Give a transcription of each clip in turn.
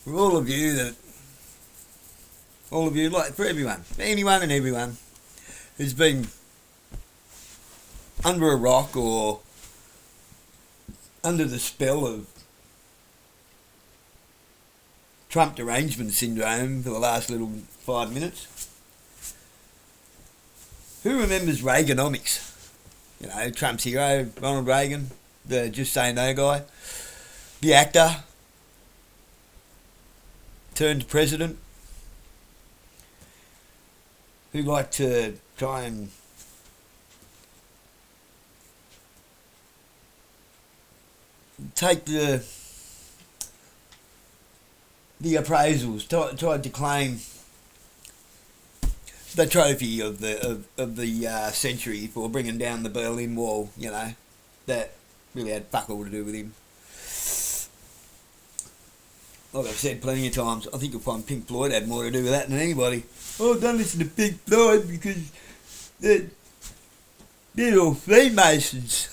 For all of you, like for everyone, anyone and everyone who's been under a rock or under the spell of Trump derangement syndrome for the last little 5 minutes. Who remembers Reaganomics? You know, Trump's hero, Ronald Reagan, the Just Say No guy, the actor, turned president, who liked to try and take the appraisals, tried to claim the trophy of the century for bringing down the Berlin Wall. You know, that really had fuck all to do with him. Like I've said plenty of times, I think you'll find Pink Floyd had more to do with that than anybody. Oh, don't listen to Pink Floyd because they're all Freemasons.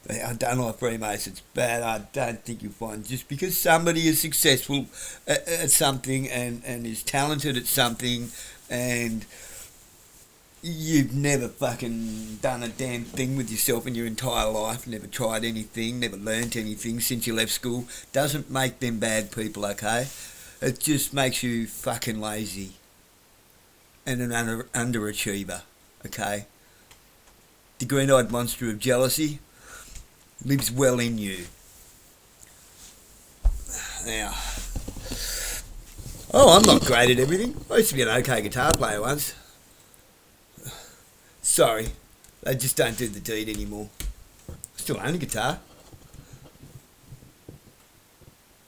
I don't like Freemasons, but I don't think you'll find just because somebody is successful at something and is talented at something and you've never fucking done a damn thing with yourself in your entire life, never tried anything, never learnt anything since you left school, doesn't make them bad people, okay? It just makes you fucking lazy and an underachiever, okay? The green-eyed monster of jealousy lives well in you. Now, I'm not great at everything. I used to be an okay guitar player once. Sorry, they just don't do the deed anymore. I still own a guitar.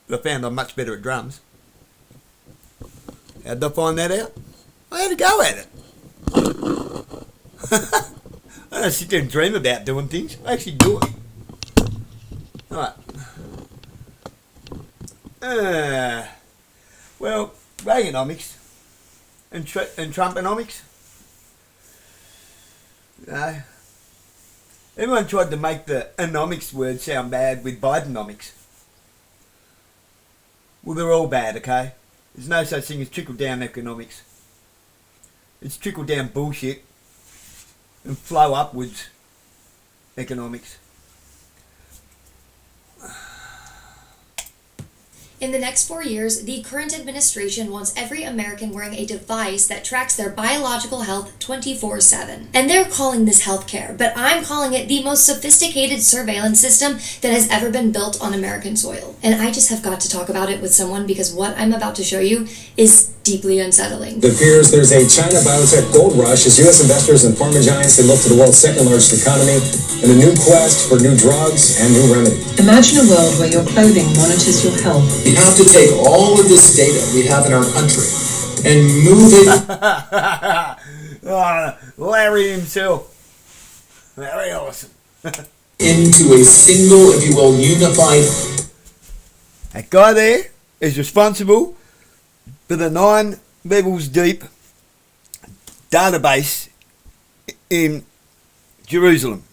But I found I'm much better at drums. How did I find that out? I had a go at it. I don't sit there and dream about doing things. I actually do it. Right. Well, Reaganomics and Trumponomics. Everyone tried to make the anomics word sound bad with Bidenomics. Well, they're all bad, okay? There's no such thing as trickle-down economics. It's trickle-down bullshit and flow upwards economics. In the next 4 years, the current administration wants every American wearing a device that tracks their biological health 24/7. And they're calling this healthcare, but I'm calling it the most sophisticated surveillance system that has ever been built on American soil. And I just have got to talk about it with someone because what I'm about to show you is deeply unsettling. It appears there's a China biotech gold rush as U.S. investors and pharma giants, they look to the world's second largest economy in a new quest for new drugs and new remedies. Imagine a world where your clothing monitors your health. We have to take all of this data we have in our country and move it. Larry himself. Larry Ellison. into a single, if you will, unified. That guy there is responsible for the 9 levels deep database in Jerusalem,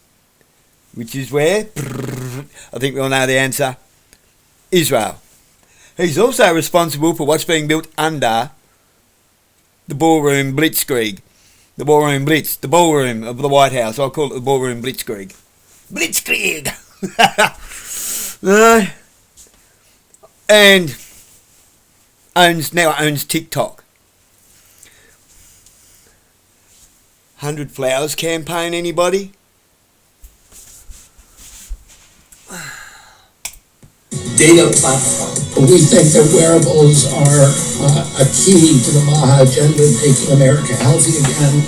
which is where, I think we all know the answer, Israel. He's also responsible for what's being built under the ballroom blitzkrieg. The ballroom blitz, the ballroom of the White House. I'll call it the ballroom blitzkrieg. Blitzkrieg! And now owns TikTok. 100 Flowers campaign, anybody? Data platform. We think that wearables are a key to the Maha agenda, making America healthy again.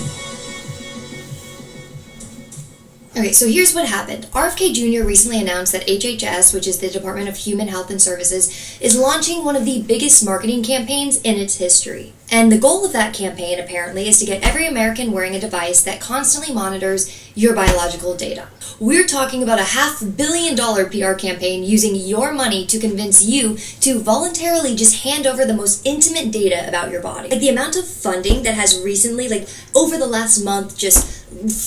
Okay, so here's what happened. R.F.K. Jr. recently announced that HHS, which is the Department of Human Health and Services, is launching one of the biggest marketing campaigns in its history. And the goal of that campaign, apparently, is to get every American wearing a device that constantly monitors your biological data. We're talking about a $500 million PR campaign using your money to convince you to voluntarily just hand over the most intimate data about your body. Like the amount of funding that has recently, over the last month, just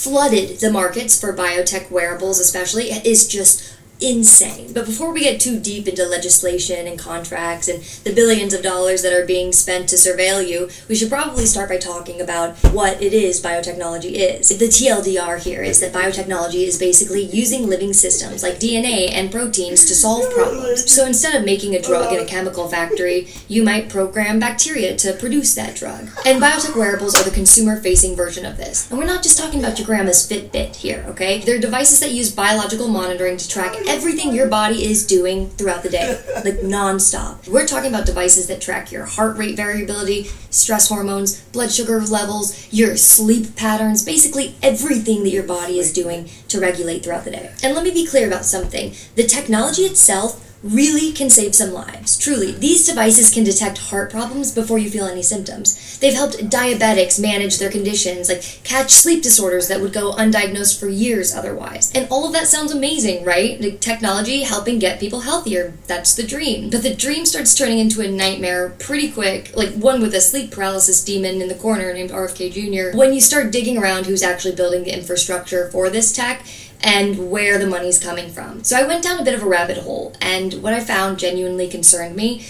flooded the markets for biotech wearables especially is just insane. But before we get too deep into legislation and contracts and the billions of dollars that are being spent to surveil you, we should probably start by talking about what it is biotechnology is. The TLDR here is that biotechnology is basically using living systems like DNA and proteins to solve problems. So instead of making a drug in a chemical factory, you might program bacteria to produce that drug. And biotech wearables are the consumer-facing version of this. And we're not just talking about your grandma's Fitbit here, okay? They're devices that use biological monitoring to track everything your body is doing throughout the day, like non-stop. We're talking about devices that track your heart rate variability, stress hormones, blood sugar levels, your sleep patterns, basically everything that your body is doing to regulate throughout the day. And let me be clear about something. The technology itself really can save some lives. Truly, these devices can detect heart problems before you feel any symptoms. They've helped diabetics manage their conditions, like catch sleep disorders that would go undiagnosed for years otherwise. And all of that sounds amazing, right? The technology helping get people healthier. That's the dream. But the dream starts turning into a nightmare pretty quick, like one with a sleep paralysis demon in the corner named R.F.K. Jr. When you start digging around who's actually building the infrastructure for this tech, and where the money's coming from. So I went down a bit of a rabbit hole, and what I found genuinely concerned me,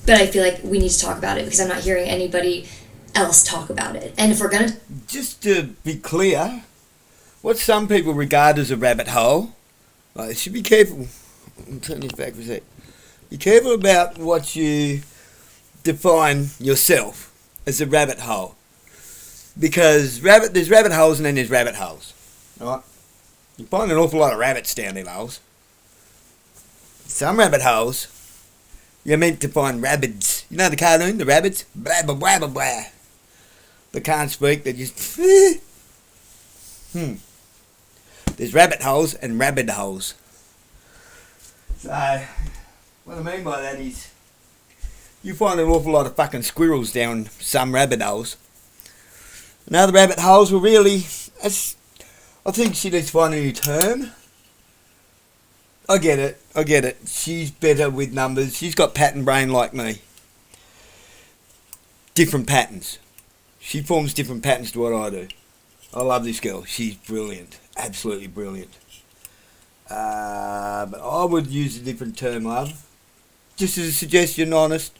but I feel like we need to talk about it because I'm not hearing anybody else talk about it. And if we're gonna... Just to be clear, what some people regard as a rabbit hole, you should be careful. I'll turn this back for a sec. Be careful about what you define yourself as a rabbit hole. Because there's rabbit holes and then there's rabbit holes. Alright? You find an awful lot of rabbits down them holes. Some rabbit holes, you're meant to find rabbids. You know the cartoon, the rabbits? Blah, blah, blah, blah, blah. They can't speak, they just... There's rabbit holes and rabbit holes. So, what I mean by that is, you find an awful lot of fucking squirrels down some rabbit holes. And other rabbit holes were really... I think she needs to find a new term. I get it. She's better with numbers. She's got pattern brain like me. Different patterns. She forms different patterns to what I do. I love this girl. She's brilliant. Absolutely brilliant. But I would use a different term, love. Just as a suggestion, honest.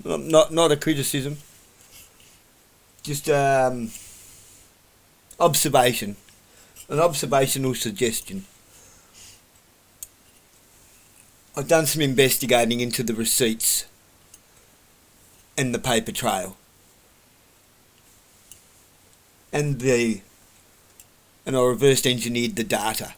Not a criticism. Just observation. An observational suggestion. I've done some investigating into the receipts and the paper trail. And I reversed engineered the data.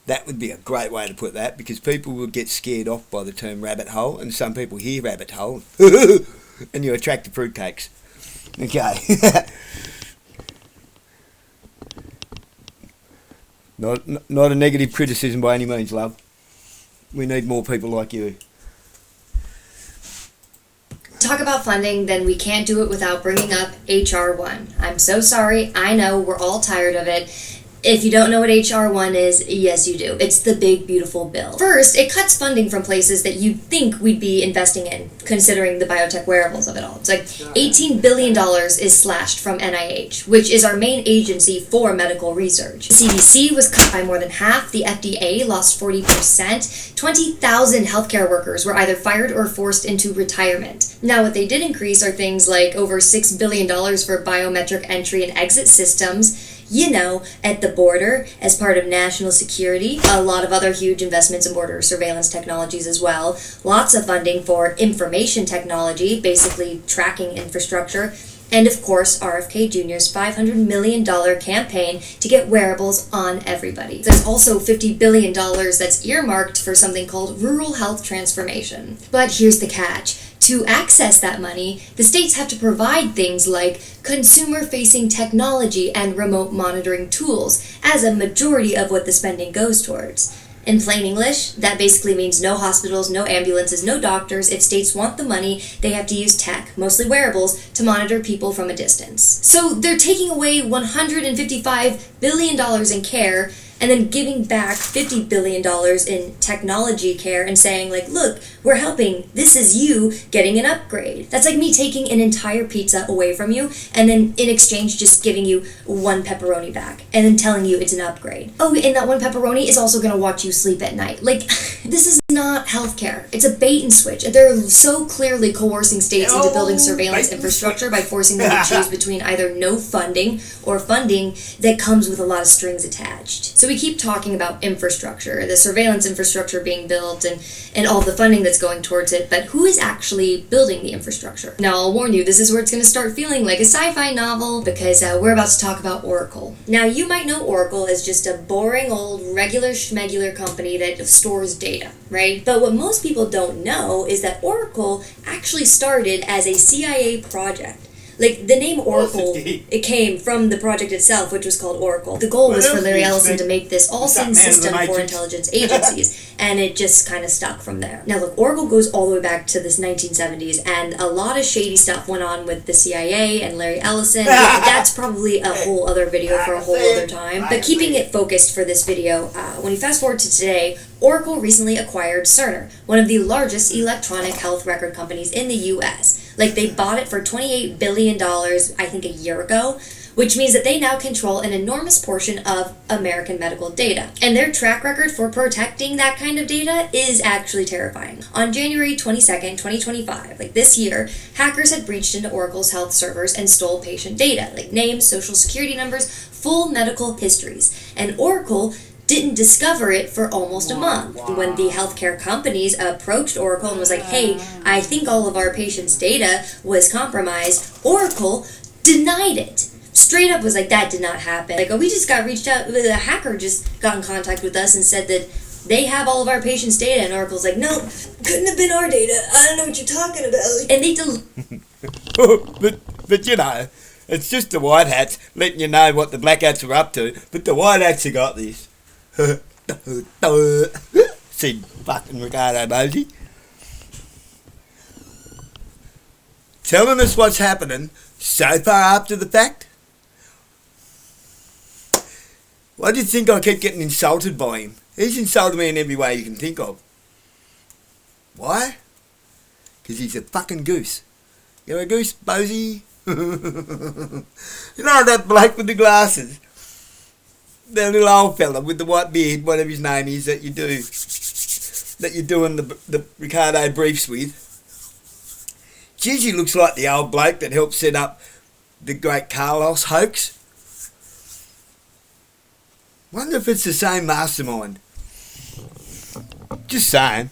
That would be a great way to put that, because people will get scared off by the term rabbit hole, and some people hear rabbit hole and you attract the fruitcakes. Okay. Not a negative criticism by any means, love. We need more people like you. Talk about funding, then we can't do it without bringing up HR 1. I'm so sorry. I know we're all tired of it. If you don't know what HR 1 is, yes you do. It's the big beautiful bill. First, it cuts funding from places that you'd think we'd be investing in, considering the biotech wearables of it all. It's like $18 billion is slashed from NIH, which is our main agency for medical research. The CDC was cut by more than half, the FDA lost 40%, 20,000 healthcare workers were either fired or forced into retirement. Now what they did increase are things like over $6 billion for biometric entry and exit systems, at the border as part of national security, a lot of other huge investments in border surveillance technologies as well, lots of funding for information technology, basically tracking infrastructure, and of course R.F.K. Jr.'s $500 million campaign to get wearables on everybody. There's also $50 billion that's earmarked for something called rural health transformation. But here's the catch. To access that money, the states have to provide things like consumer-facing technology and remote monitoring tools as a majority of what the spending goes towards. In plain English, that basically means no hospitals, no ambulances, no doctors. If states want the money, they have to use tech, mostly wearables, to monitor people from a distance. So they're taking away $155 billion in care and then giving back $50 billion in technology care and saying, like, look, we're helping. This is you getting an upgrade. That's like me taking an entire pizza away from you and then in exchange just giving you one pepperoni back and then telling you it's an upgrade. Oh, and that one pepperoni is also going to watch you sleep at night. Like, this is not healthcare. It's a bait and switch. They're so clearly coercing states into building surveillance infrastructure by forcing them to choose between either no funding or funding that comes with a lot of strings attached. So we keep talking about infrastructure, the surveillance infrastructure being built and all the funding that's going towards it, but who is actually building the infrastructure? Now, I'll warn you, this is where it's going to start feeling like a sci-fi novel because we're about to talk about Oracle. Now, you might know Oracle as just a boring old regular schmegular company that stores data, right? But what most people don't know is that Oracle actually started as a CIA project. Like, the name Oracle, it came from the project itself, which was called Oracle. The goal was for Larry Ellison to make this all-seeing system for intelligence agencies, and it just kind of stuck from there. Now, look, Oracle goes all the way back to this 1970s, and a lot of shady stuff went on with the CIA and Larry Ellison. That's probably a whole other video for a whole other time. But keeping it focused for this video, when you fast forward to today, Oracle recently acquired Cerner, one of the largest electronic health record companies in the US. Like, they bought it for $28 billion, I think, a year ago, which means that they now control an enormous portion of American medical data. And their track record for protecting that kind of data is actually terrifying. On January 22nd, 2025, like this year, hackers had breached into Oracle's health servers and stole patient data, like names, social security numbers, full medical histories. And Oracle didn't discover it for almost a month. When the healthcare companies approached Oracle and was like, hey, I think all of our patients' data was compromised, Oracle denied it. Straight up was like, that did not happen. Like, oh, we just got reached out, a hacker just got in contact with us and said that they have all of our patients' data, and Oracle's like, no, couldn't have been our data. I don't know what you're talking about. And they but you know, it's just the white hats letting you know what the black hats are up to, but the white hats have got this. See, fucking Ricardo Mosey. Telling us what's happening so far after the fact. Why do you think I keep getting insulted by him? He's insulted me in every way you can think of. Why? Because he's a fucking goose. You're a goose, Mosey. You know that bloke with the glasses? The little old fella with the white beard, whatever his name is, that you're doing the Ricardo briefs with. Geez, he looks like the old bloke that helped set up the great Carlos hoax. Wonder if it's the same mastermind. Just saying.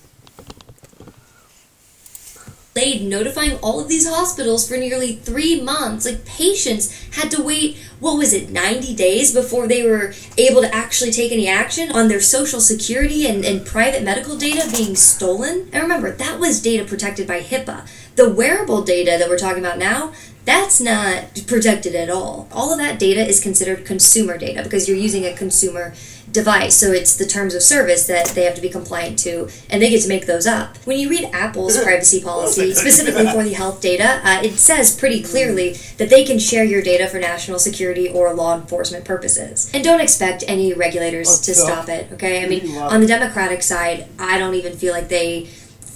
Notifying all of these hospitals for nearly 3 months. Like, patients had to wait, 90 days before they were able to actually take any action on their social security and private medical data being stolen. And remember, that was data protected by HIPAA. The wearable data that we're talking about now, that's not protected at all. All of that data is considered consumer data because you're using a consumer device, so it's the terms of service that they have to be compliant to, and they get to make those up. When you read Apple's privacy policy, specifically for the health data, it says pretty clearly that they can share your data for national security or law enforcement purposes. And don't expect any regulators to stop it, okay? I mean, on the Democratic side, I don't even feel like they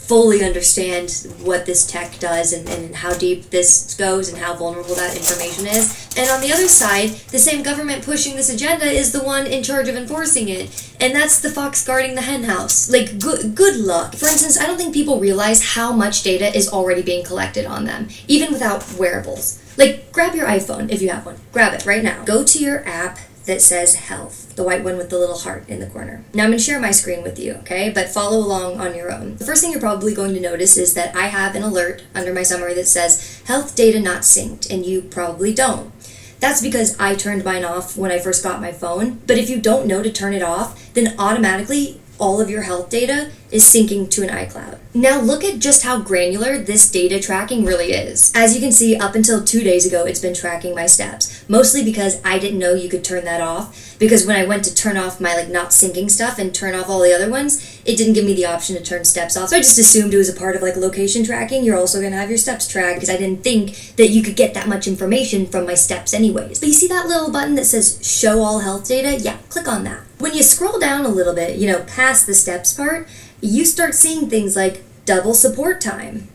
fully understand what this tech does and how deep this goes and how vulnerable that information is. And on the other side, the same government pushing this agenda is the one in charge of enforcing it. And that's the fox guarding the hen house. Like, good luck. For instance, I don't think people realize how much data is already being collected on them, even without wearables. Like, grab your iPhone if you have one. Grab it right now. Go to your app that says health, the white one with the little heart in the corner. Now I'm going to share my screen with you, okay? But follow along on your own. The first thing you're probably going to notice is that I have an alert under my summary that says health data not synced, and you probably don't. That's because I turned mine off when I first got my phone, but if you don't know to turn it off, then automatically all of your health data is syncing to an iCloud. Now look at just how granular this data tracking really is. As you can see, up until 2 days ago, it's been tracking my steps, mostly because I didn't know you could turn that off, because when I went to turn off my not syncing stuff and turn off all the other ones, it didn't give me the option to turn steps off. So I just assumed it was a part of location tracking. You're also gonna have your steps tracked, because I didn't think that you could get that much information from my steps anyways. But you see that little button that says show all health data? Yeah, click on that. When you scroll down a little bit, past the steps part, you start seeing things like double support time.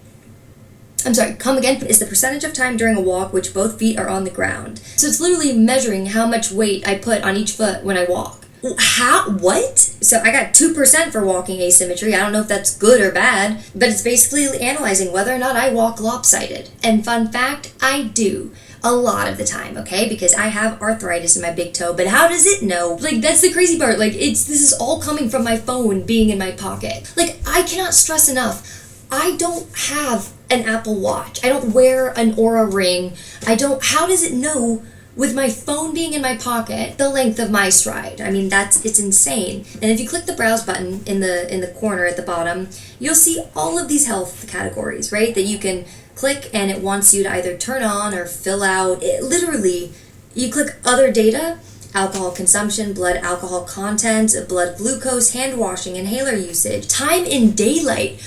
I'm sorry, come again, is the percentage of time during a walk which both feet are on the ground. So it's literally measuring how much weight I put on each foot when I walk. How? What? So I got 2% for walking asymmetry. I don't know if that's good or bad, but it's basically analyzing whether or not I walk lopsided. And fun fact, I do. A lot of the time, okay? Because I have arthritis in my big toe, but how does it know? Like, that's the crazy part. Like, this is all coming from my phone being in my pocket. Like, I cannot stress enough. I don't have an Apple Watch. I don't wear an Oura Ring. How does it know with my phone being in my pocket the length of my stride? I mean, it's insane. And if you click the browse button in the corner at the bottom, you'll see all of these health categories, right? That you can click, and it wants you to either turn on or fill out. Literally, you click other data, alcohol consumption, blood alcohol content, blood glucose, hand washing, inhaler usage, time in daylight,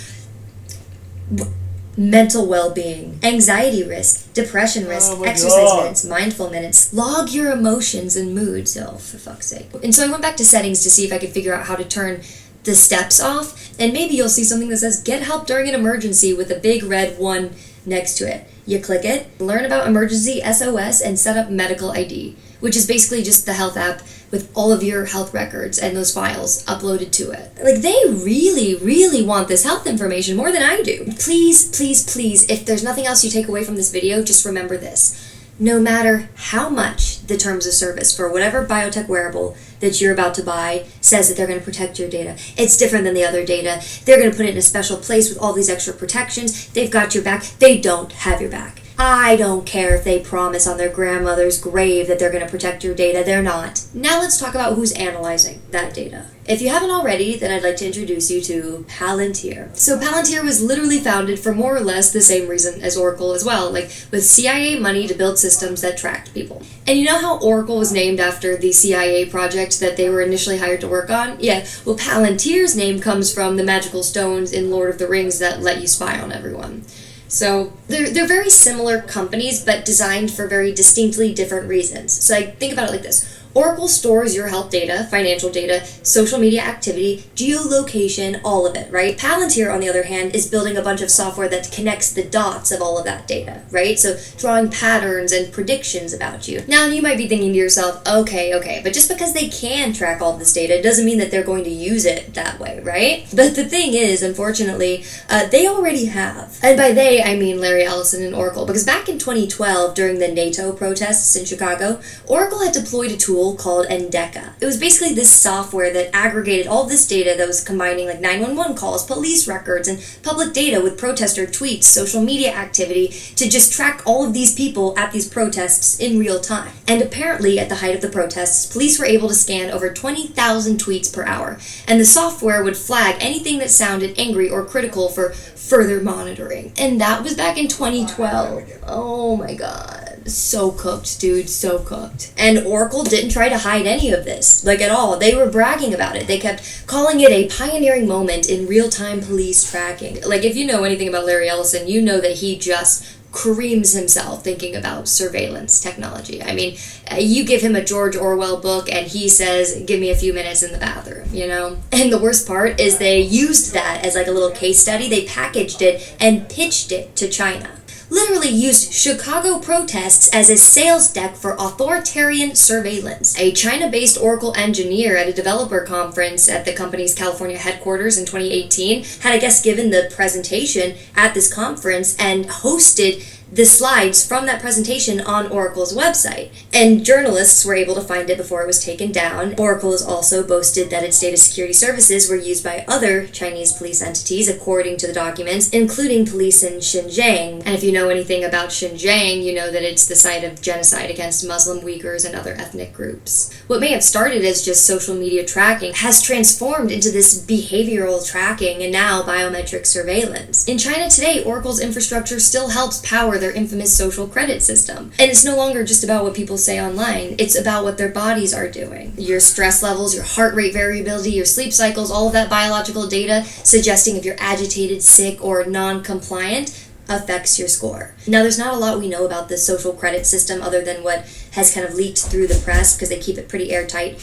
mental well-being, anxiety risk, depression risk, exercise minutes, mindful minutes, log your emotions and moods, for fuck's sake. And so I went back to settings to see if I could figure out how to turn the steps off, and maybe you'll see something that says get help during an emergency with a big red 1 next to it. You click it, learn about emergency SOS, and set up medical ID, which is basically just the health app with all of your health records and those files uploaded to it. Like, they really, really want this health information more than I do. Please, please, please, if there's nothing else you take away from this video, just remember this. No matter how much the terms of service for whatever biotech wearable that you're about to buy says that they're going to protect your data, it's different than the other data. They're going to put it in a special place with all these extra protections. They've got your back. They don't have your back. I don't care if they promise on their grandmother's grave that they're going to protect your data. They're not. Now let's talk about who's analyzing that data. If you haven't already, then I'd like to introduce you to Palantir. So Palantir was literally founded for more or less the same reason as Oracle as well, like with CIA money to build systems that tracked people. And you know how Oracle was named after the CIA project that they were initially hired to work on? Yeah, well, Palantir's name comes from the magical stones in Lord of the Rings that let you spy on everyone. So they're very similar companies, but designed for very distinctly different reasons. So I think about it like this. Oracle stores your health data, financial data, social media activity, geolocation, all of it, right? Palantir, on the other hand, is building a bunch of software that connects the dots of all of that data, right? So drawing patterns and predictions about you. Now, you might be thinking to yourself, okay, but just because they can track all this data doesn't mean that they're going to use it that way, right? But the thing is, unfortunately, they already have. And by they, I mean Larry Ellison and Oracle, because back in 2012, during the NATO protests in Chicago, Oracle had deployed a tool called Endeca. It was basically this software that aggregated all this data that was combining like 911 calls, police records, and public data with protester tweets, social media activity to just track all of these people at these protests in real time. And apparently, at the height of the protests, police were able to scan over 20,000 tweets per hour, and the software would flag anything that sounded angry or critical for further monitoring. And that was back in 2012. Oh my god. So cooked, dude, so cooked. And Oracle didn't try to hide any of this, like at all. They were bragging about it. They kept calling it a pioneering moment in real-time police tracking. Like, if you know anything about Larry Ellison, you know that he just creams himself thinking about surveillance technology. I mean, you give him a George Orwell book and he says, give me a few minutes in the bathroom, you know? And the worst part is they used that as like a little case study. They packaged it and pitched it to China. Literally used Chicago protests as a sales deck for authoritarian surveillance. A China-based Oracle engineer at a developer conference at the company's California headquarters in 2018 had, I guess, given the presentation at this conference and hosted the slides from that presentation on Oracle's website. And journalists were able to find it before it was taken down. Oracle has also boasted that its data security services were used by other Chinese police entities, according to the documents, including police in Xinjiang. And if you know anything about Xinjiang, you know that it's the site of genocide against Muslim Uyghurs and other ethnic groups. What may have started as just social media tracking has transformed into this behavioral tracking and now biometric surveillance. In China today, Oracle's infrastructure still helps power their infamous social credit system. And it's no longer just about what people say online, it's about what their bodies are doing. Your stress levels, your heart rate variability, your sleep cycles, all of that biological data suggesting if you're agitated, sick, or non-compliant affects your score. Now, there's not a lot we know about this social credit system other than what has kind of leaked through the press because they keep it pretty airtight.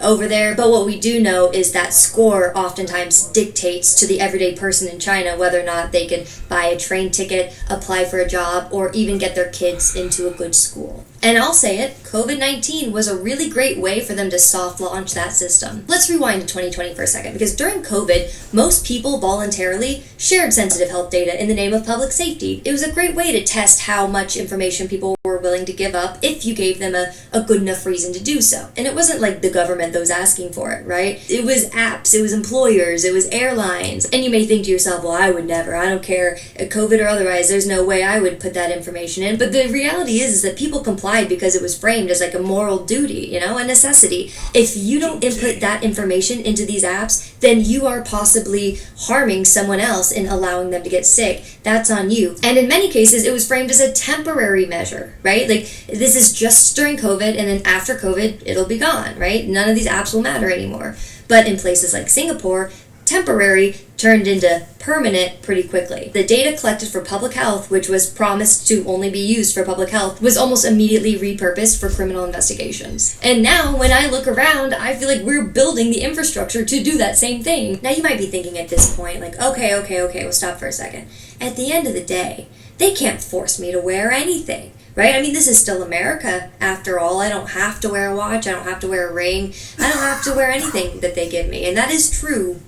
over there. But what we do know is that score oftentimes dictates to the everyday person in China whether or not they can buy a train ticket, apply for a job, or even get their kids into a good school. And I'll say it, COVID-19 was a really great way for them to soft launch that system. Let's rewind to 2020 for a second, because during COVID, most people voluntarily shared sensitive health data in the name of public safety. It was a great way to test how much information people were willing to give up if you gave them a good enough reason to do so. And it wasn't like the government that was asking for it, right? It was apps, it was employers, it was airlines. And you may think to yourself, well, I would never, I don't care, COVID or otherwise, there's no way I would put that information in. But the reality is that people complied because it was framed as like a moral duty, a necessity. If you don't input that information into these apps, then you are possibly harming someone else in allowing them to get sick. That's on you. And in many cases, it was framed as a temporary measure, right? Like, this is just during COVID, and then after COVID, it'll be gone, right? None of these apps will matter anymore. But in places like Singapore, temporary turned into permanent pretty quickly. The data collected for public health, which was promised to only be used for public health, was almost immediately repurposed for criminal investigations. And now, when I look around, I feel like we're building the infrastructure to do that same thing. Now, you might be thinking at this point, like, okay, well, stop for a second. At the end of the day, they can't force me to wear anything. Right? I mean, this is still America, after all. I don't have to wear a watch. I don't have to wear a ring. I don't have to wear anything that they give me. And that is true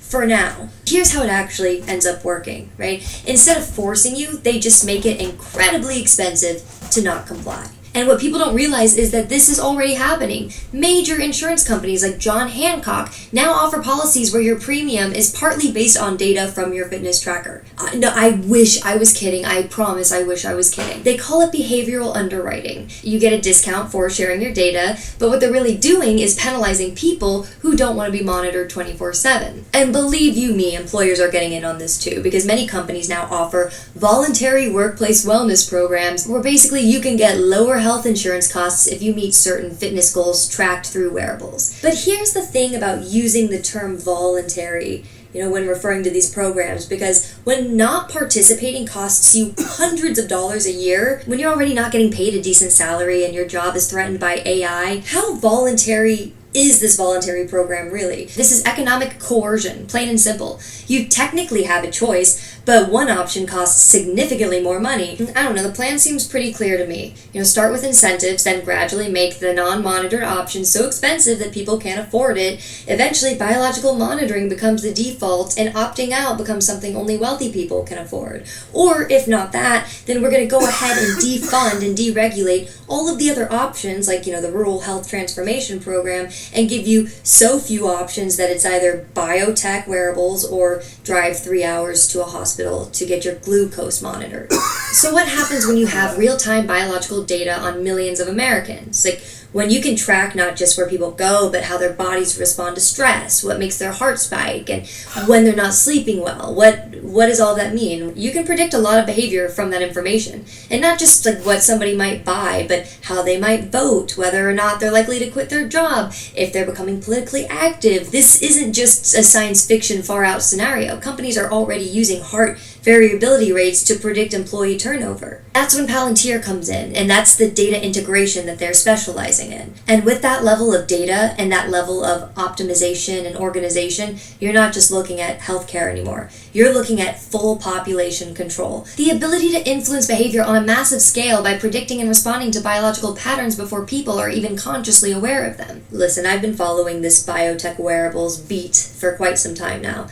for now. Here's how it actually ends up working, right? Instead of forcing you, they just make it incredibly expensive to not comply. And what people don't realize is that this is already happening. Major insurance companies like John Hancock now offer policies where your premium is partly based on data from your fitness tracker. No, I wish I was kidding. I promise I wish I was kidding. They call it behavioral underwriting. You get a discount for sharing your data, but what they're really doing is penalizing people who don't want to be monitored 24/7. And believe you me, employers are getting in on this too, because many companies now offer voluntary workplace wellness programs where basically you can get lower health insurance costs if you meet certain fitness goals tracked through wearables. But here's the thing about using the term voluntary, when referring to these programs, because when not participating costs you hundreds of dollars a year, when you're already not getting paid a decent salary and your job is threatened by AI, how voluntary is this voluntary program really? This is economic coercion, plain and simple. You technically have a choice, but one option costs significantly more money. I don't know, the plan seems pretty clear to me. Start with incentives, then gradually make the non-monitored option so expensive that people can't afford it. Eventually, biological monitoring becomes the default, and opting out becomes something only wealthy people can afford. Or, if not that, then we're going to go ahead and defund and deregulate all of the other options, like, the Rural Health Transformation Program, and give you so few options that it's either biotech wearables or drive 3 hours to a hospital to get your glucose monitored. So what happens when you have real-time biological data on millions of Americans? Like, when you can track not just where people go, but how their bodies respond to stress, what makes their heart spike, and when they're not sleeping well, what does all that mean? You can predict a lot of behavior from that information. And not just like what somebody might buy, but how they might vote, whether or not they're likely to quit their job, if they're becoming politically active. This isn't just a science fiction far out scenario. Companies are already using heart variability rates to predict employee turnover. That's when Palantir comes in, and that's the data integration that they're specializing in. And with that level of data and that level of optimization and organization, you're not just looking at healthcare anymore. You're looking at full population control. The ability to influence behavior on a massive scale by predicting and responding to biological patterns before people are even consciously aware of them. Listen, I've been following this biotech wearables beat for quite some time now.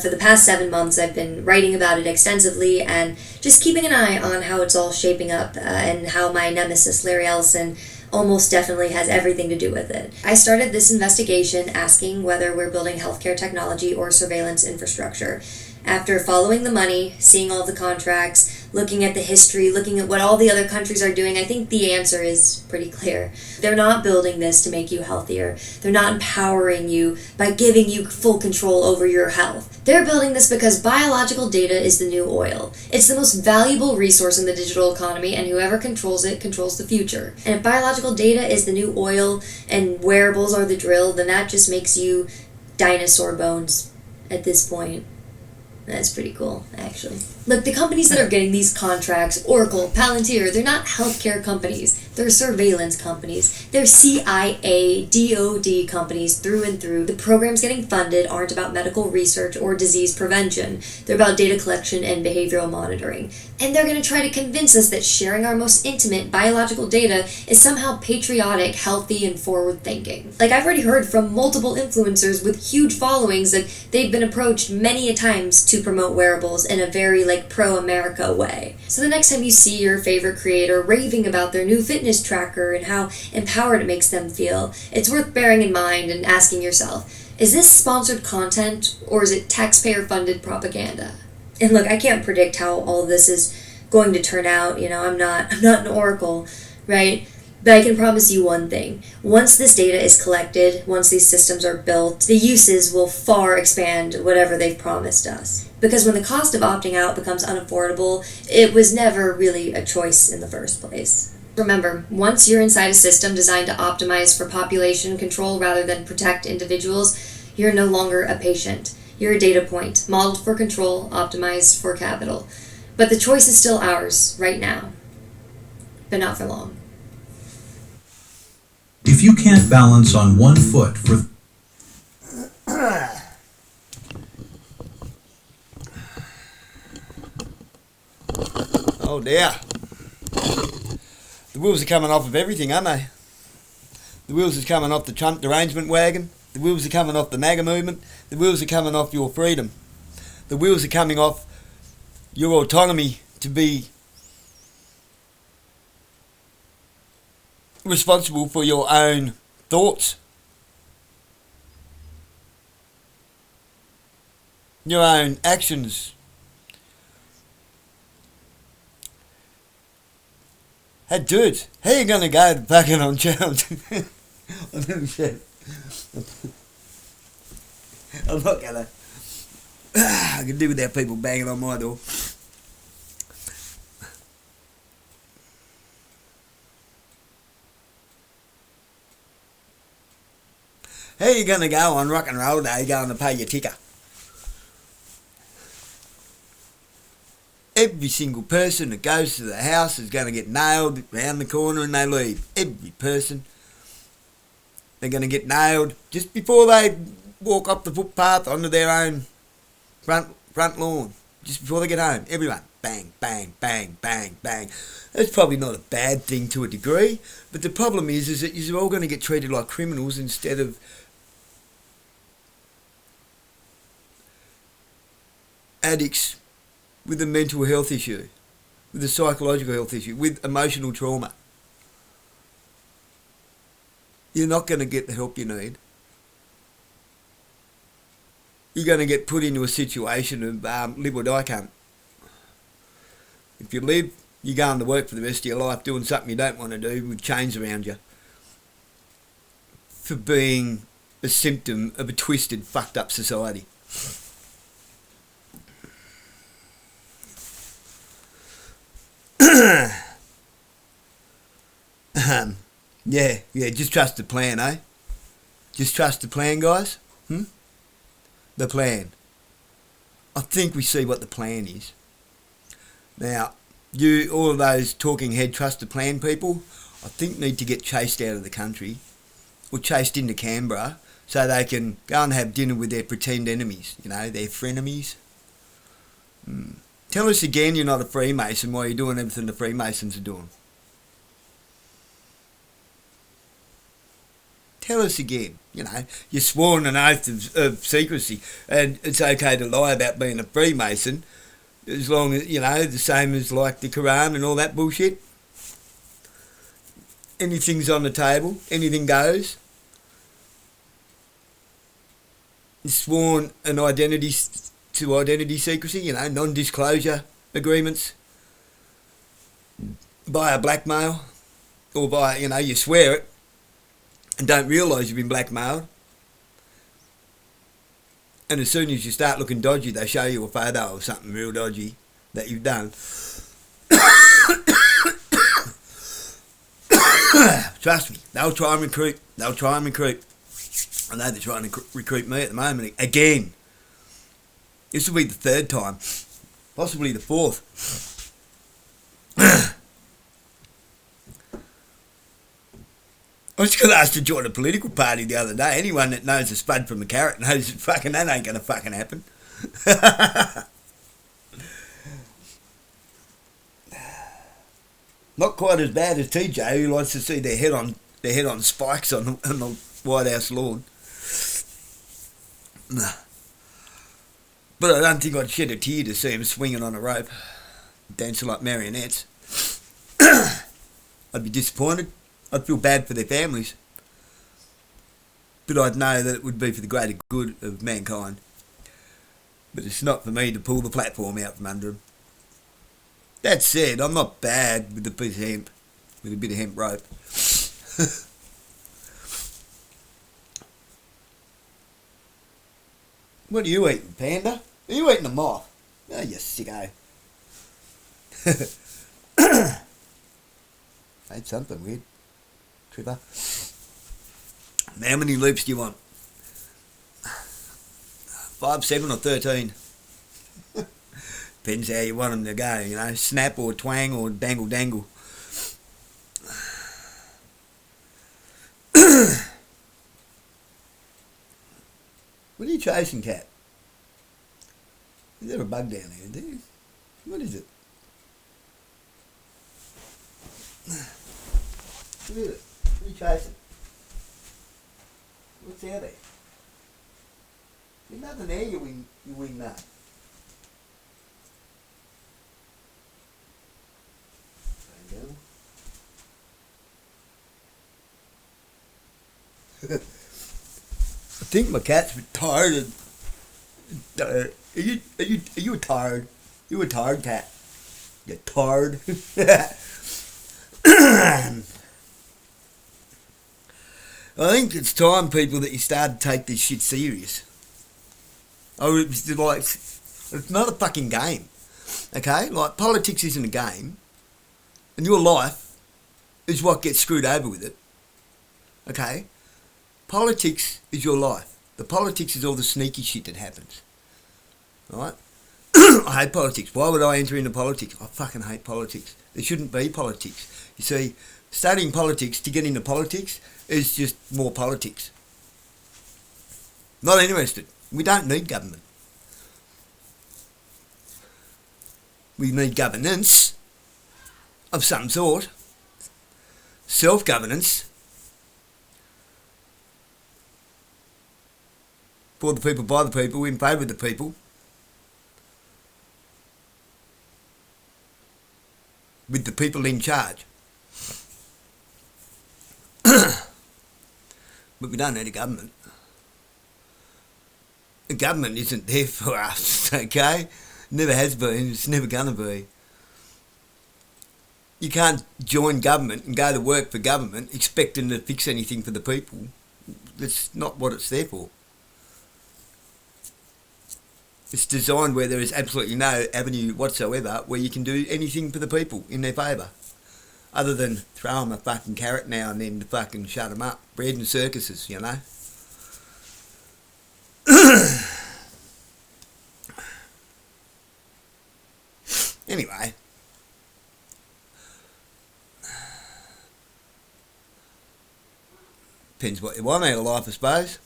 For the past 7 months, I've been writing about it extensively and just keeping an eye on how it's all shaping up and how my nemesis, Larry Ellison, almost definitely has everything to do with it. I started this investigation asking whether we're building healthcare technology or surveillance infrastructure. After following the money, seeing all the contracts, looking at the history, looking at what all the other countries are doing, I think the answer is pretty clear. They're not building this to make you healthier. They're not empowering you by giving you full control over your health. They're building this because biological data is the new oil. It's the most valuable resource in the digital economy, and whoever controls it controls the future. And if biological data is the new oil and wearables are the drill, then that just makes you dinosaur bones at this point. That's pretty cool, actually. Look, the companies that are getting these contracts, Oracle, Palantir, they're not healthcare companies. They're surveillance companies. They're CIA, DOD companies through and through. The programs getting funded aren't about medical research or disease prevention. They're about data collection and behavioral monitoring. And they're going to try to convince us that sharing our most intimate biological data is somehow patriotic, healthy, and forward-thinking. Like, I've already heard from multiple influencers with huge followings that they've been approached many a times to promote wearables in a very, pro-America way. So the next time you see your favorite creator raving about their new fitness tracker and how empowered it makes them feel, it's worth bearing in mind and asking yourself, is this sponsored content or is it taxpayer-funded propaganda? And look, I can't predict how all of this is going to turn out. I'm not an oracle, right? But I can promise you one thing. Once this data is collected, once these systems are built, the uses will far expand whatever they've promised us. Because when the cost of opting out becomes unaffordable, it was never really a choice in the first place. Remember, once you're inside a system designed to optimize for population control rather than protect individuals, you're no longer a patient. You're a data point, modeled for control, optimized for capital. But the choice is still ours, right now. But not for long. If you can't balance on one foot for... Oh dear. The wheels are coming off of everything, aren't they? The wheels are coming off the Trump derangement wagon. The wheels are coming off the MAGA movement. The wheels are coming off your freedom. The wheels are coming off your autonomy to be responsible for your own thoughts, your own actions. Hey dude, how you gonna go fucking on challenge? I never said. I'm not gonna. I can do without people banging on my door. How you gonna go on rock and roll day going to pay your ticker? Every single person that goes to the house is going to get nailed round the corner and they leave. Every person. They're going to get nailed just before they walk up the footpath onto their own front lawn. Just before they get home. Everyone. Bang, bang, bang, bang, bang. That's probably not a bad thing to a degree. But the problem is that you're all going to get treated like criminals instead of addicts with a mental health issue, with a psychological health issue, with emotional trauma. You're not going to get the help you need. You're going to get put into a situation of live or die cunt. If you live, you're going to work for the rest of your life doing something you don't want to do with chains around you for being a symptom of a twisted, fucked up society. Yeah, just trust the plan, eh? Just trust the plan, guys? The plan. I think we see what the plan is. Now, all of those talking head trust the plan people, I think need to get chased out of the country or chased into Canberra so they can go and have dinner with their pretend enemies, their frenemies. Tell us again you're not a Freemason while you're doing everything the Freemasons are doing. Tell us again, you're sworn an oath of secrecy and it's okay to lie about being a Freemason as long as, the same as like the Quran and all that bullshit. Anything's on the table, anything goes. You're sworn an identity secrecy, non-disclosure agreements via blackmail or via, you swear it and don't realise you've been blackmailed. And as soon as you start looking dodgy, they show you a photo of something real dodgy that you've done. Trust me, they'll try and recruit. I know they're trying to recruit me at the moment again. This will be the third time, possibly the fourth. I was going to ask to join a political party the other day. Anyone that knows a spud from a carrot knows that fucking that ain't going to fucking happen. Not quite as bad as TJ, who likes to see their head on spikes on the White House lawn. Nah. But I don't think I'd shed a tear to see him swinging on a rope, dancing like marionettes. I'd be disappointed. I'd feel bad for their families. But I'd know that it would be for the greater good of mankind. But it's not for me to pull the platform out from under them. That said, I'm not bad with a piece of hemp, with a bit of hemp rope. What are you eating, Panda? Are you eating a moth? Oh, you sicko. Ate something weird. Tripper. How many loops do you want? 5, 7 or 13? Depends how you want them to go, you know. Snap or twang or dangle dangle. What are you chasing, cat? Is there a bug down there, do you? What is it? What is it? What are you chasing? What's out there? There's nothing there, you wing nut. I think my cat's tired. Are you tired? You a tired cat? You tired? I think it's time, people, that you start to take this shit serious. Oh, it's like, it's not a fucking game, okay? Like, politics isn't a game, and your life is what gets screwed over with it, okay? Politics is your life. The politics is all the sneaky shit that happens, right? I hate politics. Why would I enter into politics? I fucking hate politics. There shouldn't be politics. You see, studying politics to get into politics is just more politics. Not interested. We don't need government. We need governance of some sort. Self-governance. For the people, by the people, in favour of the people. With the people in charge. But we don't need a government. The government isn't there for us, okay? Never has been, it's never going to be. You can't join government and go to work for government expecting to fix anything for the people. That's not what it's there for. It's designed where there is absolutely no avenue whatsoever where you can do anything for the people in their favour. Other than throw them a fucking carrot now and then to fucking shut them up. Bread and circuses, you know. Anyway. Depends what you want out of life, I suppose.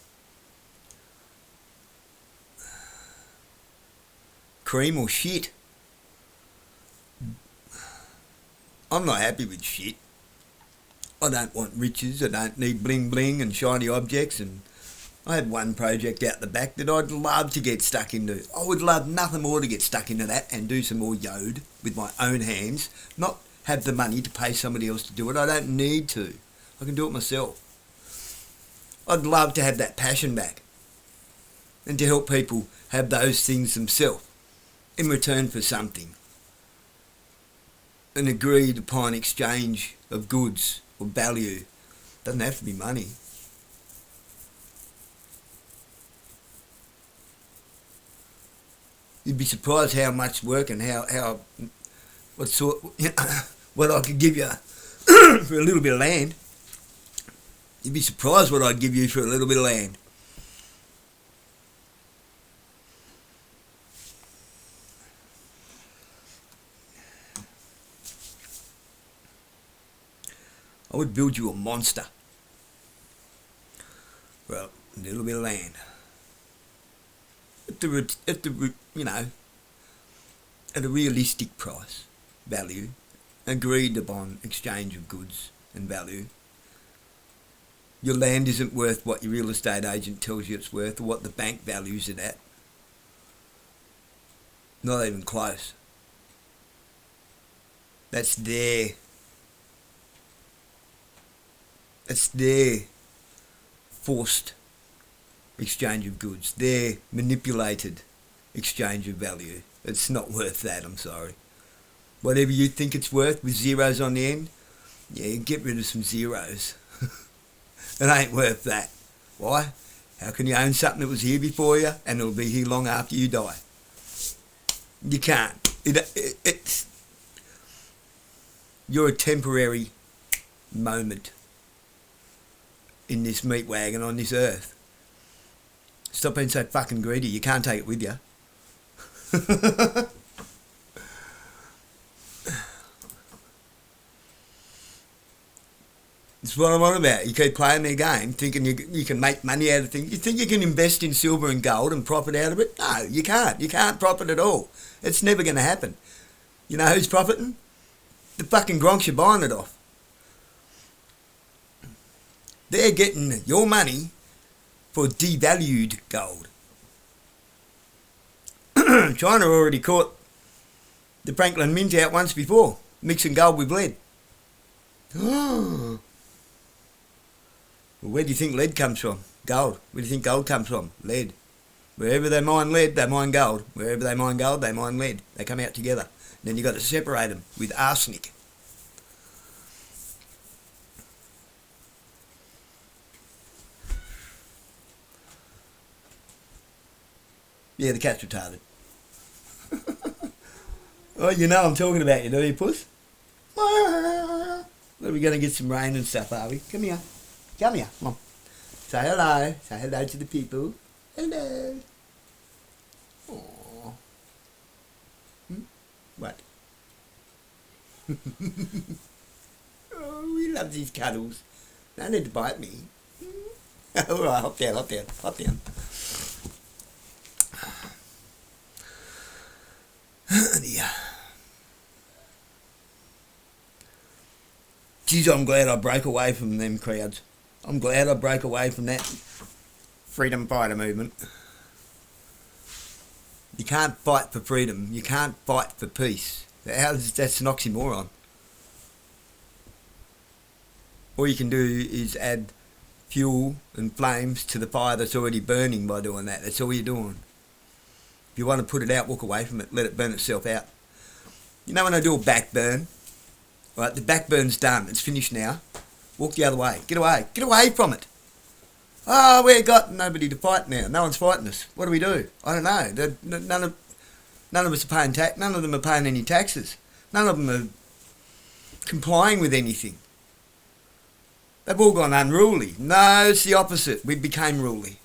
Cream or shit? I'm not happy with shit. I don't want riches, I don't need bling bling and shiny objects, and I have one project out the back that I'd love to get stuck into. I would love nothing more to get stuck into that and do some more yode with my own hands, not have the money to pay somebody else to do it. I don't need to. I can do it myself. I'd love to have that passion back and to help people have those things themselves in return for something. An agreed upon exchange of goods or value. Doesn't have to be money. You'd be surprised how much work and what I could give you for a little bit of land. You'd be surprised what I'd give you for a little bit of land. I would build you a monster. little bit of land. At a realistic price, value, agreed upon exchange of goods and value. Your land isn't worth what your real estate agent tells you it's worth or what the bank values it at. Not even close. That's their forced exchange of goods, their manipulated exchange of value. It's not worth that, I'm sorry. Whatever you think it's worth with zeros on the end, yeah, get rid of some zeros. It ain't worth that. Why? How can you own something that was here before you and it'll be here long after you die? You can't. You're a temporary moment in this meat wagon on this earth. Stop being so fucking greedy. You can't take it with you. That's what I'm on about. You keep playing their game, thinking you can make money out of things. You think you can invest in silver and gold and profit out of it? No, you can't. You can't profit at all. It's never going to happen. You know who's profiting? The fucking gronks you're buying it off. They're getting your money for devalued gold. China already caught the Franklin Mint out once before, mixing gold with lead. Well, where do you think lead comes from? Gold. Where do you think gold comes from? Lead. Wherever they mine lead, they mine gold. Wherever they mine gold, they mine lead. They come out together. Then you've got to separate them with arsenic. Yeah, the cat's retarded. Oh, you know I'm talking about you, do you, puss? Well, we're going to get some rain and stuff, are we? Come here. Come here. Come on. Say hello. Say hello to the people. Hello. Aww. What? Oh, he loves his cuddles. No need to bite me. All right, hop down, hop down, hop down. Yeah. Geez, I'm glad I broke away from them crowds. I'm glad I broke away from that freedom fighter movement. You can't fight for freedom. You can't fight for peace. That's an oxymoron. All you can do is add fuel and flames to the fire that's already burning by doing that. That's all you're doing. If you want to put it out, walk away from it. Let it burn itself out. You know when I do a back burn? Right, the back burn's done. It's finished now. Walk the other way. Get away. Get away from it. Oh, we've got nobody to fight now. No one's fighting us. What do we do? I don't know. None of us are paying tax. None of them are paying any taxes. None of them are complying with anything. They've all gone unruly. No, it's the opposite. We became ruly.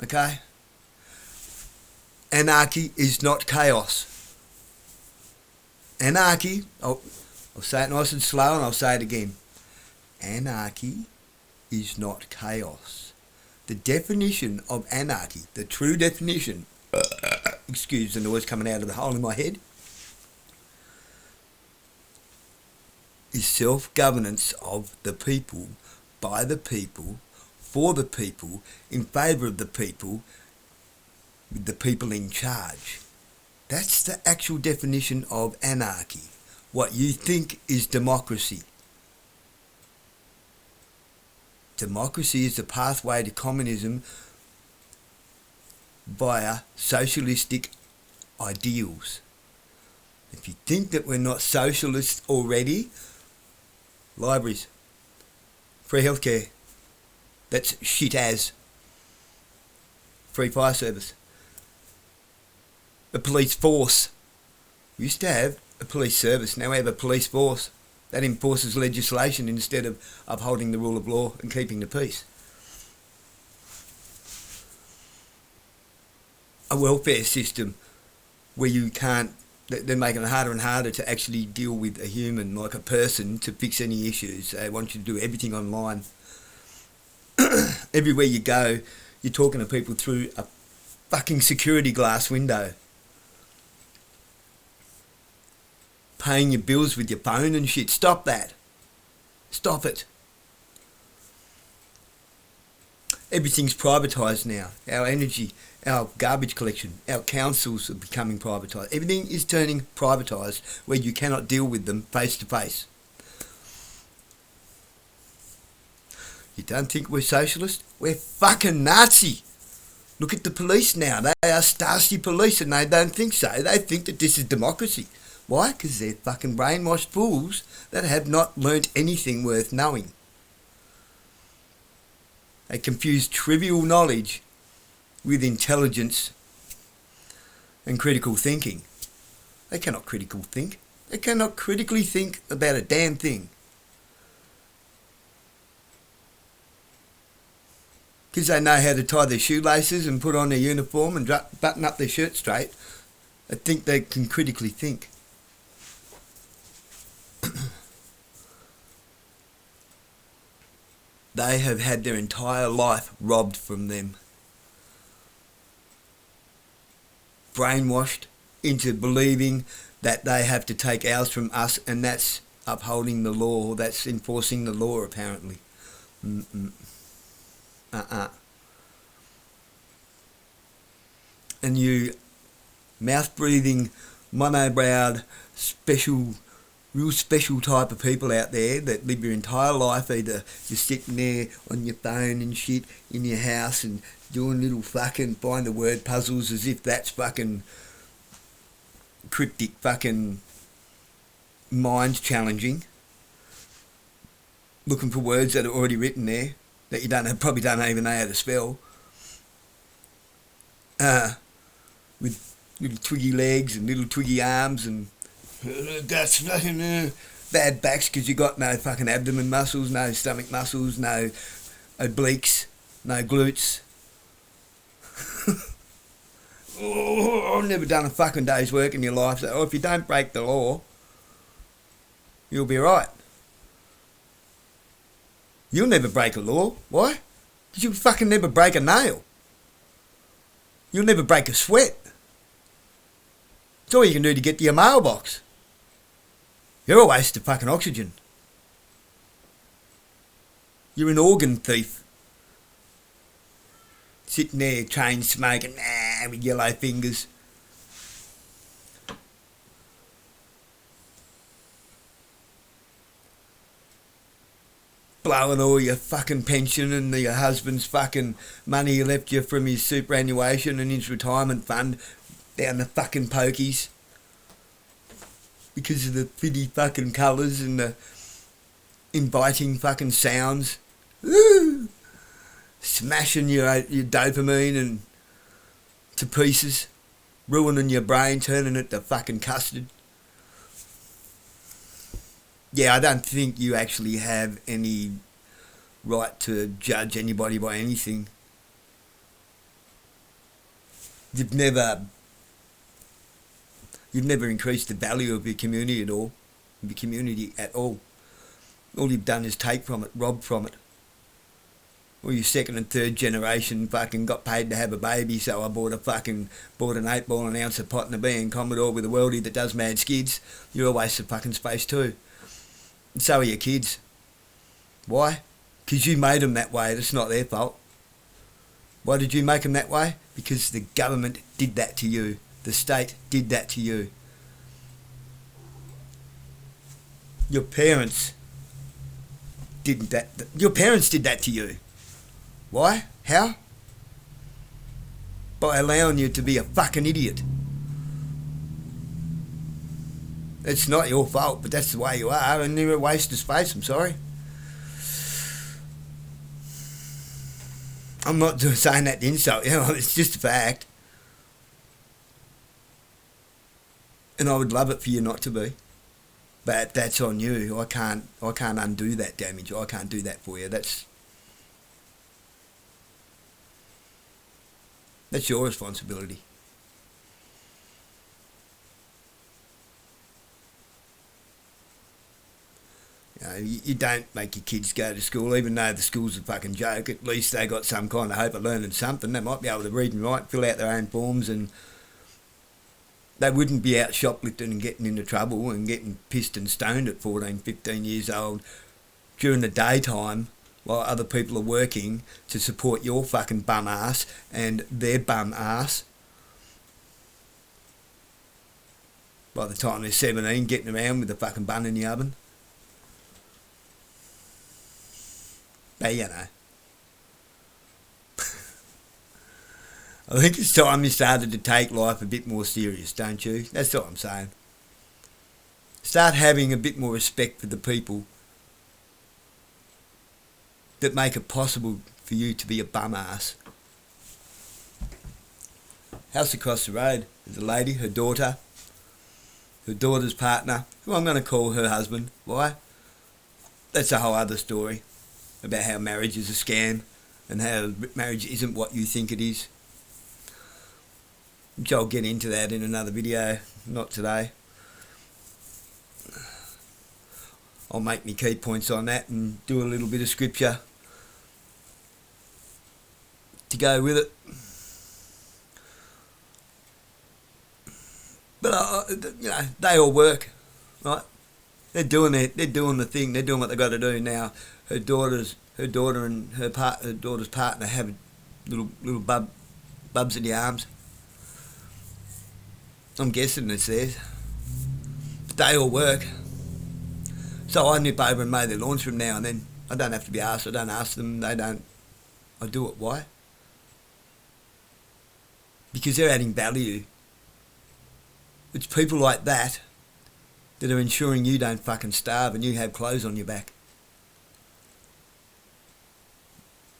Okay? Anarchy is not chaos. Anarchy, I'll say it nice and slow and I'll say it again. Anarchy is not chaos. The definition of anarchy, the true definition, excuse the noise coming out of the hole in my head, is self-governance of the people, by the people, for the people, in favour of the people, with the people in charge. That's the actual definition of anarchy. What you think is democracy. Democracy is the pathway to communism via socialistic ideals. If you think that we're not socialists already, libraries, free healthcare, that's shit as, free fire service, a police force. We used to have a police service, now we have a police force that enforces legislation instead of upholding the rule of law and keeping the peace. A welfare system where you can't, they're making it harder and harder to actually deal with a human, like a person, to fix any issues. They want you to do everything online. everywhere you go, you're talking to people through a fucking security glass window. Paying your bills with your phone and shit. Stop that. Stop it. Everything's privatised now. Our energy, our garbage collection, our councils are becoming privatised. Everything is turning privatised where you cannot deal with them face to face. You don't think we're socialist? We're fucking Nazi. Look at the police now. They are Stasi police and they don't think so. They think that this is democracy. Why? Because they're fucking brainwashed fools that have not learnt anything worth knowing. They confuse trivial knowledge with intelligence and critical thinking. They cannot critical think. They cannot critically think about a damn thing. Because they know how to tie their shoelaces and put on their uniform and button up their shirt straight. They think they can critically think. They have had their entire life robbed from them. Brainwashed into believing that they have to take ours from us, and that's upholding the law, that's enforcing the law apparently. And you mouth-breathing, mono-browed, real special type of people out there that live your entire life either just sitting there on your phone and shit in your house and doing little fucking find the word puzzles as if that's fucking cryptic fucking mind challenging, looking for words that are already written there that you probably don't even know how to spell, with little twiggy legs and little twiggy arms and that's fucking bad backs because you got no fucking abdomen muscles, no stomach muscles, no obliques, no glutes. I've never done a fucking day's work in your life, so if you don't break the law, you'll be right. You'll never break a law. Why? Because you'll fucking never break a nail. You'll never break a sweat. It's all you can do to get to your mailbox. You're a waste of fucking oxygen. You're an organ thief. Sitting there, chain smoking, with yellow fingers. Blowing all your fucking pension and your husband's fucking money he left you from his superannuation and his retirement fund down the fucking pokies. Because of the pretty fucking colours and the inviting fucking sounds. Woo! Smashing your dopamine and to pieces. Ruining your brain, turning it to fucking custard. Yeah, I don't think you actually have any right to judge anybody by anything. You've never increased the value of your community at all. All you've done is take from it, rob from it. Or your second and third generation fucking got paid to have a baby, so I bought an 8-ball an ounce of pot and a bee and Commodore with a weldie that does mad skids. You're a waste of fucking space too. And so are your kids. Why? Because you made them that way. That's not their fault. Why did you make them that way? Because the government did that to you. The state did that to you. Your parents did that to you. Why? How? By allowing you to be a fucking idiot. It's not your fault, but that's the way you are, and you're a waste of space, I'm sorry. I'm not saying that to insult you, it's just a fact. And I would love it for you not to be. But that's on you. I can't undo that damage. I can't do that for you. That's your responsibility. know, you don't make your kids go to school, even though the school's a fucking joke. At least they got some kind of hope of learning something. They might be able to read and write, fill out their own forms, and they wouldn't be out shoplifting and getting into trouble and getting pissed and stoned at 14, 15 years old during the daytime while other people are working to support your fucking bum ass and their bum ass. By the time they're 17, getting around with the fucking bun in the oven. But you know. I think it's time you started to take life a bit more serious, don't you? That's what I'm saying. Start having a bit more respect for the people that make it possible for you to be a bum ass. House across the road, there's a lady, her daughter's partner, who I'm going to call her husband. Why? That's a whole other story about how marriage is a scam and how marriage isn't what you think it is. Which I'll get into that in another video, not today. I'll make me key points on that and do a little bit of scripture to go with it. But you know, they all work, right? They're doing the thing. They're doing what they got to do now. Her daughter and her daughter's partner have little bubs in the arms. I'm guessing it's theirs. But they all work. So I nip over and mow their lawns from now and then. I don't have to be asked. I don't ask them. They don't. I do it. Why? Because they're adding value. It's people like that that are ensuring you don't fucking starve and you have clothes on your back.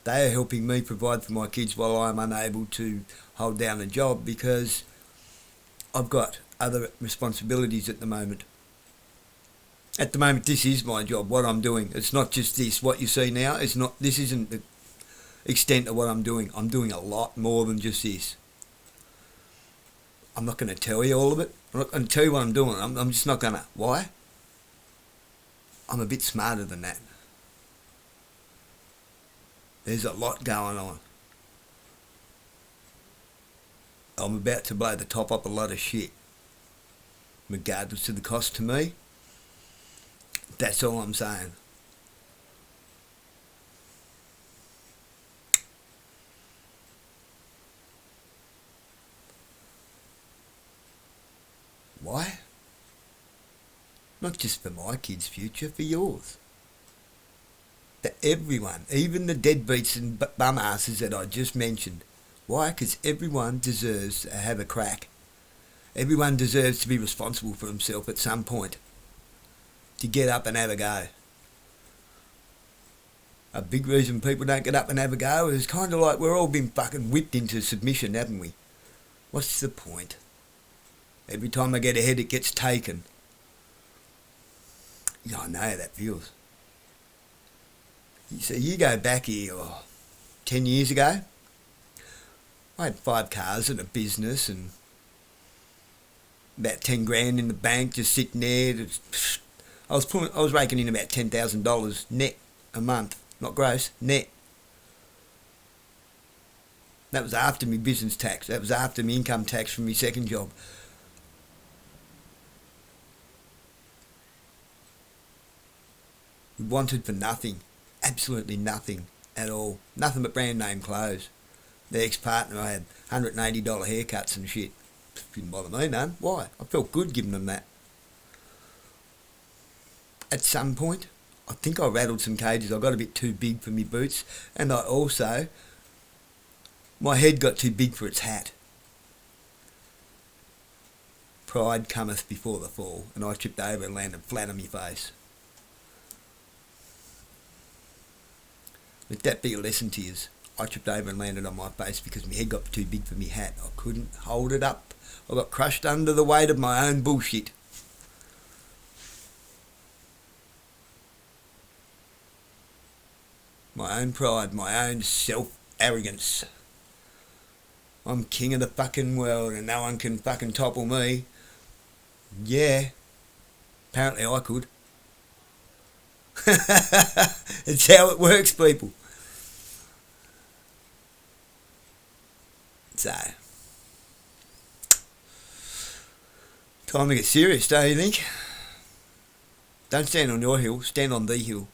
They are helping me provide for my kids while I'm unable to hold down a job because I've got other responsibilities at the moment. At the moment, this is my job, what I'm doing. It's not just this. What you see now, this isn't the extent of what I'm doing. I'm doing a lot more than just this. I'm not going to tell you all of it. I'm not going to tell you what I'm doing. I'm just not going to. Why? I'm a bit smarter than that. There's a lot going on. I'm about to blow the top up a lot of shit. Regardless of the cost to me. That's all I'm saying. Why? Not just for my kids' future, for yours. For everyone, even the deadbeats and bum asses that I just mentioned. Why? Because everyone deserves to have a crack. Everyone deserves to be responsible for himself at some point. To get up and have a go. A big reason people don't get up and have a go is kind of like we're all been fucking whipped into submission, haven't we? What's the point? Every time I get ahead, it gets taken. Yeah, I know how that feels. So you go back here 10 years ago, I had 5 cars and a business and about 10 grand in the bank just sitting there. I was raking in about $10,000 net a month, not gross, net. That was after my business tax. That was after my income tax from my second job. We wanted for nothing, absolutely nothing at all. Nothing but brand name clothes. The ex-partner, I had $180 haircuts and shit. Didn't bother me none. Why? I felt good giving them that. At some point, I think I rattled some cages. I got a bit too big for me boots. And I also, my head got too big for its hat. Pride cometh before the fall. And I tripped over and landed flat on my face. Let that be a lesson to you. I tripped over and landed on my face because my head got too big for me hat. I couldn't hold it up. I got crushed under the weight of my own bullshit. My own pride, my own self-arrogance. I'm king of the fucking world and no one can fucking topple me. Yeah, apparently I could. It's how it works, people. So, time to get serious, don't you think? Don't stand on your hill, stand on the hill.